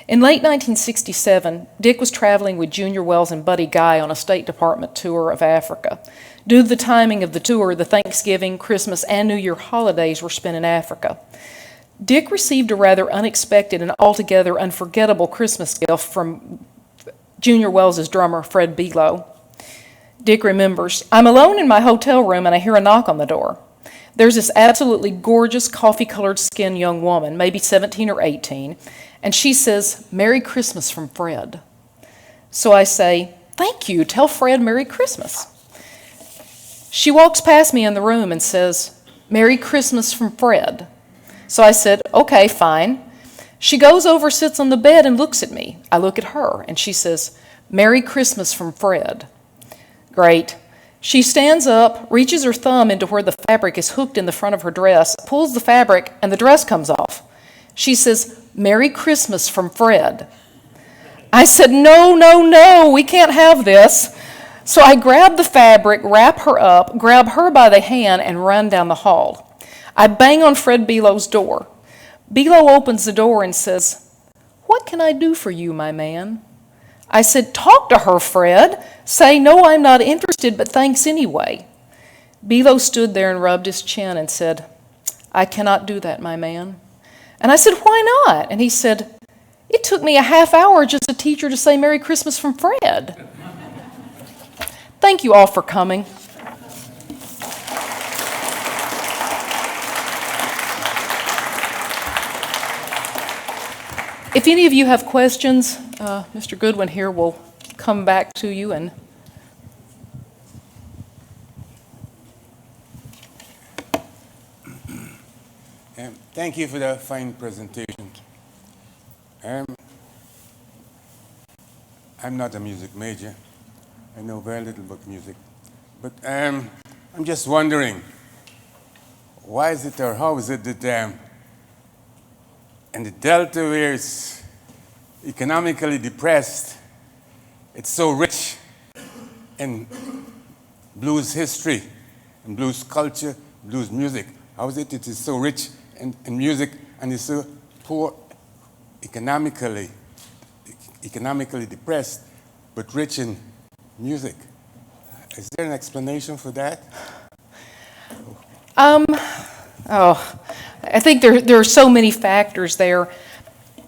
In late 1967, Dick was traveling with Junior Wells and Buddy Guy on a State Department tour of Africa. Due to the timing of the tour, the Thanksgiving, Christmas, and New Year holidays were spent in Africa. Dick received a rather unexpected and altogether unforgettable Christmas gift from Junior Wells' drummer, Fred Below. Dick remembers, "I'm alone in my hotel room and I hear a knock on the door. There's this absolutely gorgeous coffee-colored skinned young woman, maybe 17 or 18, and she says, 'Merry Christmas from Fred.' So I say, 'Thank you, tell Fred Merry Christmas.' She walks past me in the room and says, 'Merry Christmas from Fred.' So I said, 'Okay, fine.' She goes over, sits on the bed, and looks at me. I look at her, and she says, 'Merry Christmas from Fred.' Great. She stands up, reaches her thumb into where the fabric is hooked in the front of her dress, pulls the fabric, and the dress comes off. She says, "Merry Christmas from Fred." I said, "No, no, no, we can't have this." So I grab the fabric, wrap her up, grab her by the hand, and run down the hall. I bang on Fred Below's door. Below opens the door and says, "What can I do for you, my man?" I said, "Talk to her, Fred. Say, no, I'm not interested, but thanks anyway." Below stood there and rubbed his chin and said, "I cannot do that, my man." And I said, "Why not?" And he said, "It took me a half hour just to teach her to say Merry Christmas from Fred." Thank you all for coming. If any of you have questions, Mr. Goodwin here will come back to you and thank you for the fine presentation. I'm not a music major. I know very little about music. But I'm just wondering, why is it or how is it that in the Delta, where it's economically depressed, it's so rich in blues history, and blues culture, blues music? How is it is so rich in music and is so poor economically depressed, but rich in music? Is there an explanation for that? I think there are so many factors there.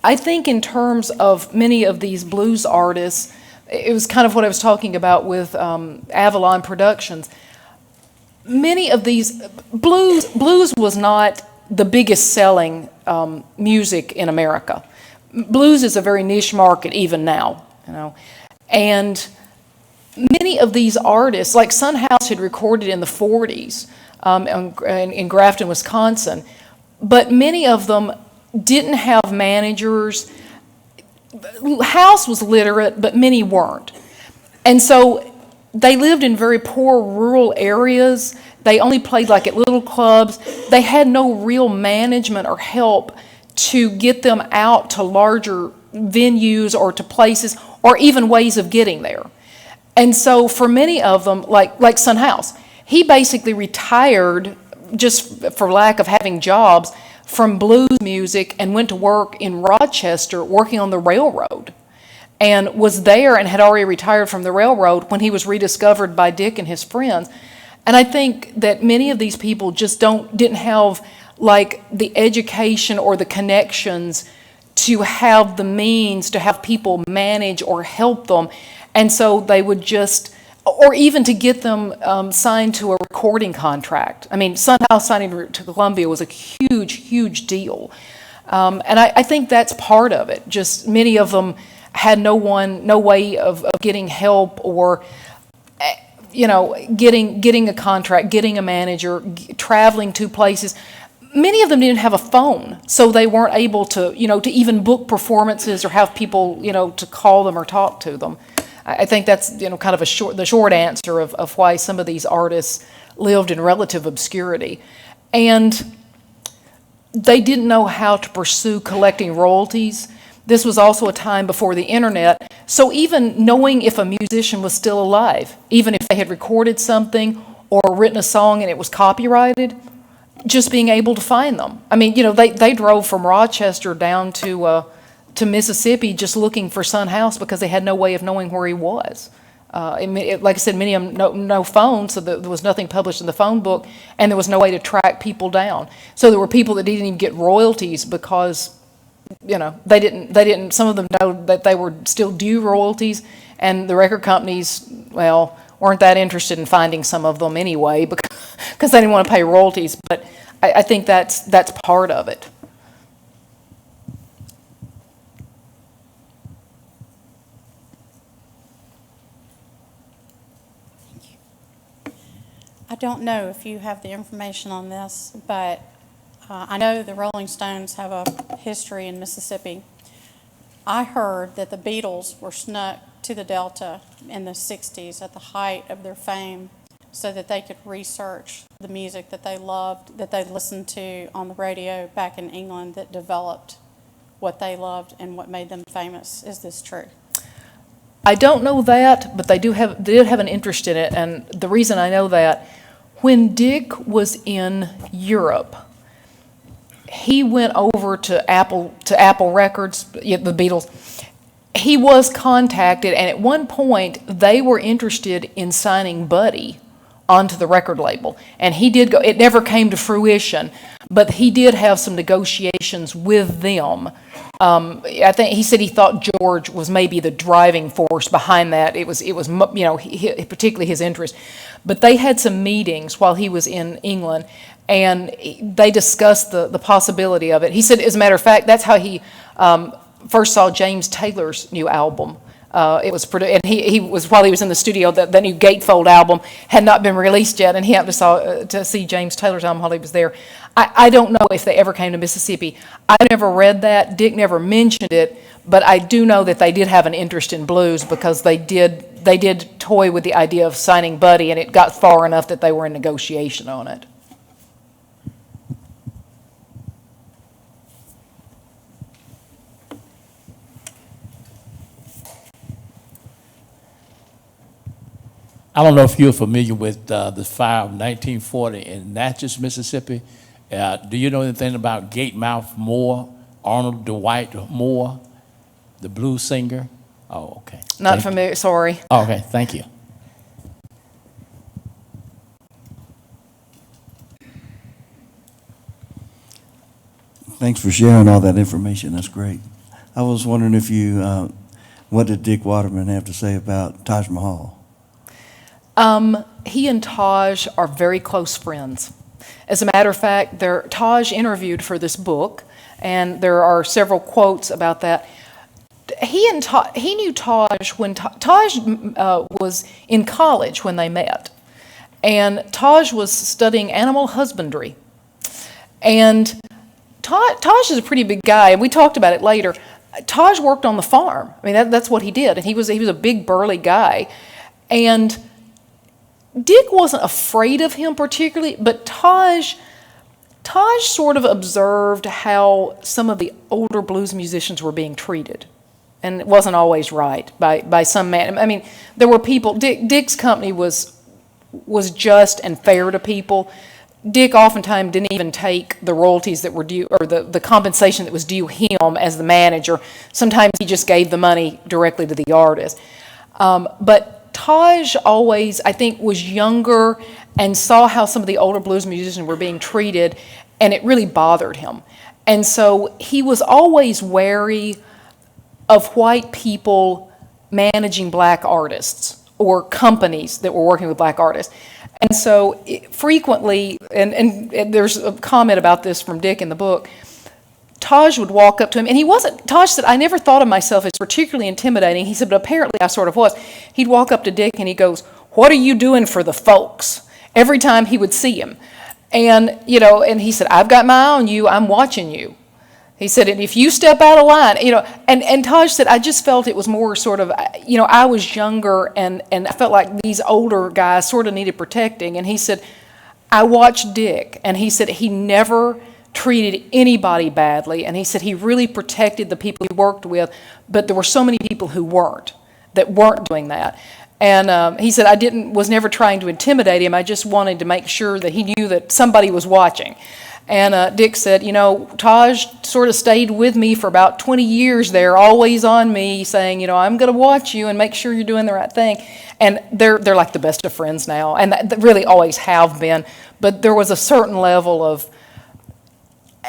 I think in terms of many of these blues artists, it was kind of what I was talking about with Avalon Productions. Many of these, blues was not the biggest selling music in America. Blues is a very niche market even now, you know. And many of these artists, like Son House had recorded in the 40s in Grafton, Wisconsin, but many of them didn't have managers. House was literate, but many weren't. And so they lived in very poor rural areas. They only played like at little clubs. They had no real management or help to get them out to larger venues or to places or even ways of getting there. And so for many of them, like Son House, he basically retired just for lack of having jobs from blues music and went to work in Rochester working on the railroad, and was there and had already retired from the railroad when he was rediscovered by Dick and his friends. And I think that many of these people just didn't have like the education or the connections to have the means to have people manage or help them. And so they would just, or even to get them signed to a recording contract. I mean, Son House signing to Columbia was a huge, huge deal. And I think that's part of it. Just many of them had no way of getting help or, you know, getting a contract, getting a manager, traveling to places. Many of them didn't have a phone, so they weren't able to, you know, to even book performances or have people, you know, to call them or talk to them. I think that's, you know, kind of the short answer of why some of these artists lived in relative obscurity. And they didn't know how to pursue collecting royalties. This was also a time before the internet, so even knowing if a musician was still alive, even if they had recorded something or written a song and it was copyrighted, just being able to find them. I mean, you know, they drove from Rochester down to Mississippi just looking for Son House because they had no way of knowing where he was. Like I said, many of them no phone, so there was nothing published in the phone book, and there was no way to track people down. So there were people that didn't even get royalties because, you know, they didn't. Some of them know that they were still due royalties, and the record companies, well, weren't that interested in finding some of them anyway because they didn't want to pay royalties. But I think that's part of it. I don't know if you have the information on this, but I know the Rolling Stones have a history in Mississippi. I heard that the Beatles were snuck to the Delta in the 60s at the height of their fame so that they could research the music that they loved, that they listened to on the radio back in England, that developed what they loved and what made them famous. Is this true? I don't know that, but they did have an interest in it, and the reason I know that, when Dick was in Europe, he went over to Apple Records, yeah, the Beatles. He was contacted, and at one point they were interested in signing Buddy onto the record label, and he did go. It never came to fruition, but he did have some negotiations with them. I think he said he thought George was maybe the driving force behind that. It was particularly his interest. But they had some meetings while he was in England, and they discussed the possibility of it. He said, as a matter of fact, that's how he first saw James Taylor's new album. It was and he was, while he was in the studio, the new Gatefold album had not been released yet, and he happened to see James Taylor's album while he was there. I don't know if they ever came to Mississippi. I never read that. Dick never mentioned it, but I do know that they did have an interest in blues, because they did toy with the idea of signing Buddy, and it got far enough that they were in negotiation on it. I don't know if you're familiar with the fire of 1940 in Natchez, Mississippi. Do you know anything about Gatemouth Moore, Arnold Dwight Moore, the blues singer? Oh, okay. Not familiar, sorry. Oh, okay, thank you. Thanks for sharing all that information. That's great. I was wondering if what did Dick Waterman have to say about Taj Mahal? He and Taj are very close friends. As a matter of fact, Taj interviewed for this book, and there are several quotes about that. He knew Taj when Taj was in college when they met, and Taj was studying animal husbandry. And Taj is a pretty big guy, and we talked about it later. Taj worked on the farm. I mean, that's what he did, and he was a big burly guy, and Dick wasn't afraid of him particularly, but Taj sort of observed how some of the older blues musicians were being treated, and it wasn't always right by some man. I mean, there were people. Dick's company was just and fair to people. Dick oftentimes didn't even take the royalties that were due, or the compensation that was due him as the manager. Sometimes he just gave the money directly to the artist. But Taj always, I think, was younger and saw how some of the older blues musicians were being treated, and it really bothered him. And so he was always wary of white people managing black artists or companies that were working with black artists. And so frequently, and there's a comment about this from Dick in the book, Taj would walk up to him, and Taj said, I never thought of myself as particularly intimidating. He said, but apparently I sort of was. He'd walk up to Dick and he goes, what are you doing for the folks? Every time he would see him. And, and he said, I've got my eye on you, I'm watching you. He said, and if you step out of line, and Taj said, I just felt it was more sort of, I was younger and I felt like these older guys sort of needed protecting. And he said, I watched Dick, and he said he never treated anybody badly, and he said he really protected the people he worked with, but there were so many people who weren't doing that. And he said, was never trying to intimidate him, I just wanted to make sure that he knew that somebody was watching. And Dick said, Taj sort of stayed with me for about 20 years there, always on me, saying, I'm going to watch you and make sure you're doing the right thing. And they're like the best of friends now, and they really always have been. But there was a certain level of,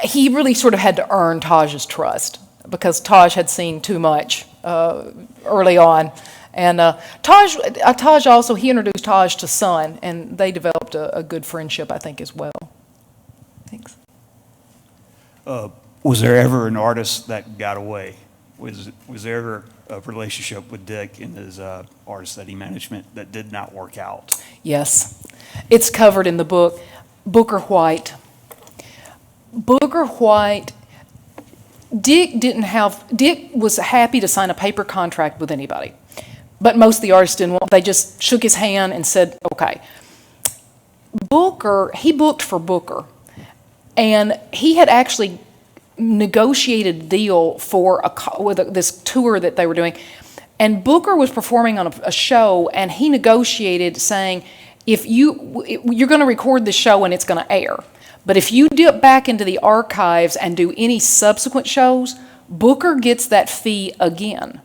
he really sort of had to earn Taj's trust, because Taj had seen too much early on. And Taj also, he introduced Taj to Son, and they developed a good friendship, I think, as well. Thanks. Was there ever an artist that got away? Was there ever a relationship with Dick and his artist that he management that did not work out? Yes. It's covered in the book. Booker White. Dick was happy to sign a paper contract with anybody, but most of the artists didn't want. They just shook his hand and said, okay. he booked for Booker, and he had actually negotiated a deal for this tour that they were doing, and Booker was performing on a show, and he negotiated saying, if you're going to record the show and it's going to air, but if you dip back into the archives and do any subsequent shows, Booker gets that fee again.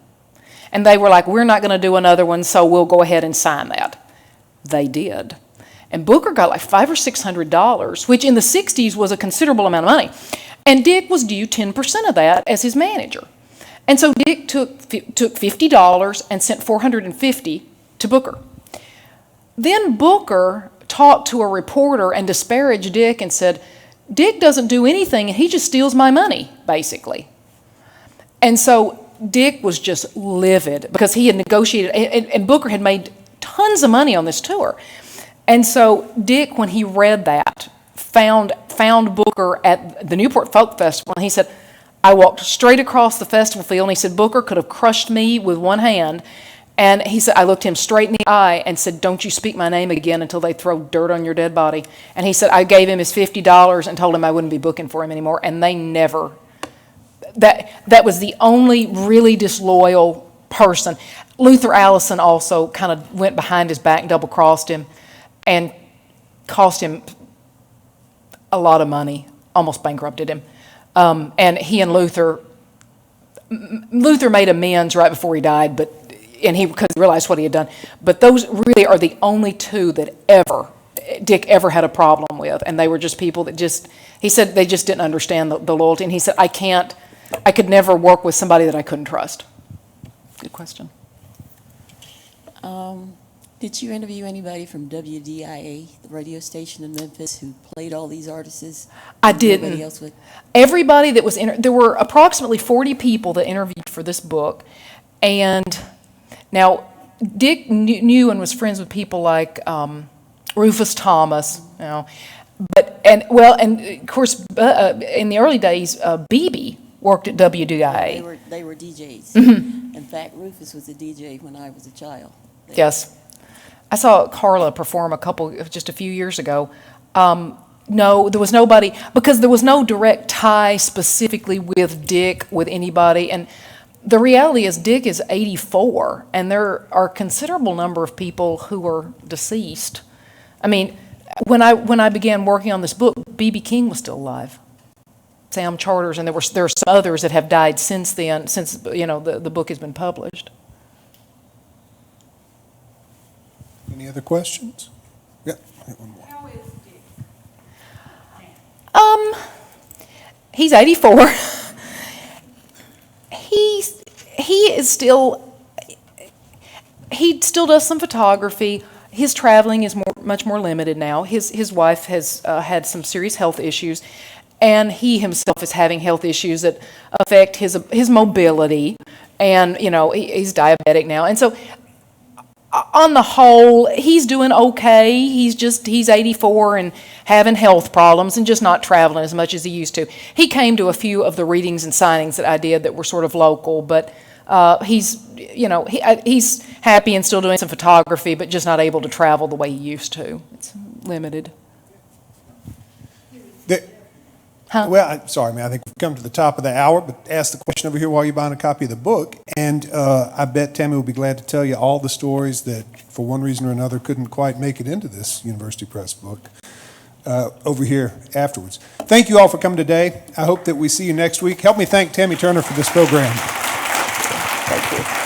And they were like, we're not going to do another one, so we'll go ahead and sign that. They did. And Booker got like $500 or $600, which in the 60s was a considerable amount of money. And Dick was due 10% of that as his manager. And so Dick took $50 and sent $450 to Booker. Then Booker talked to a reporter and disparaged Dick and said, Dick doesn't do anything and he just steals my money, basically. And so Dick was just livid because he had negotiated, and Booker had made tons of money on this tour. And so Dick, when he read that, found Booker at the Newport Folk Festival, and he said, I walked straight across the festival field, and he said, Booker could have crushed me with one hand. And he said, I looked him straight in the eye and said, don't you speak my name again until they throw dirt on your dead body. And he said, I gave him his $50 and told him I wouldn't be booking for him anymore, and they never. That was the only really disloyal person. Luther Allison also kind of went behind his back, double-crossed him, and cost him a lot of money, almost bankrupted him. And he and Luther made amends right before he died, because he realized what he had done. But those really are the only two that Dick ever had a problem with, and they were just people that he said they just didn't understand the loyalty, and he said, I could never work with somebody that I couldn't trust. Good question. Did you interview anybody from WDIA, the radio station in Memphis, who played all these artists? I didn't. Nobody else would? Everybody that was there were approximately 40 people that interviewed for this book, and now Dick knew and was friends with people like Rufus Thomas, and of course in the early days, BB worked at WDIA. They were DJs. In fact, Rufus was a DJ when I was a child. Yes. I saw Carla perform just a few years ago. No, there was nobody, because there was no direct tie specifically with Dick, with anybody. And the reality is Dick is 84, and there are a considerable number of people who are deceased. I mean, when I began working on this book, B.B. King was still alive. Sam Charters, and there are some others that have died since then, since the book has been published. Any other questions? Yeah, one more. How is Dick? He's 84. He still does some photography. His traveling is much more limited now. His wife has had some serious health issues, and he himself is having health issues that affect his mobility, and he's diabetic now, and so on the whole, he's doing okay. He's 84 and having health problems and just not traveling as much as he used to. He came to a few of the readings and signings that I did that were sort of local, but he's happy and still doing some photography, but just not able to travel the way he used to. It's limited. Huh? Well, sorry, man. I think we've come to the top of the hour, but ask the question over here while you're buying a copy of the book. And I bet Tammy will be glad to tell you all the stories that, for one reason or another, couldn't quite make it into this University Press book over here afterwards. Thank you all for coming today. I hope that we see you next week. Help me thank Tammy Turner for this program. Thank you.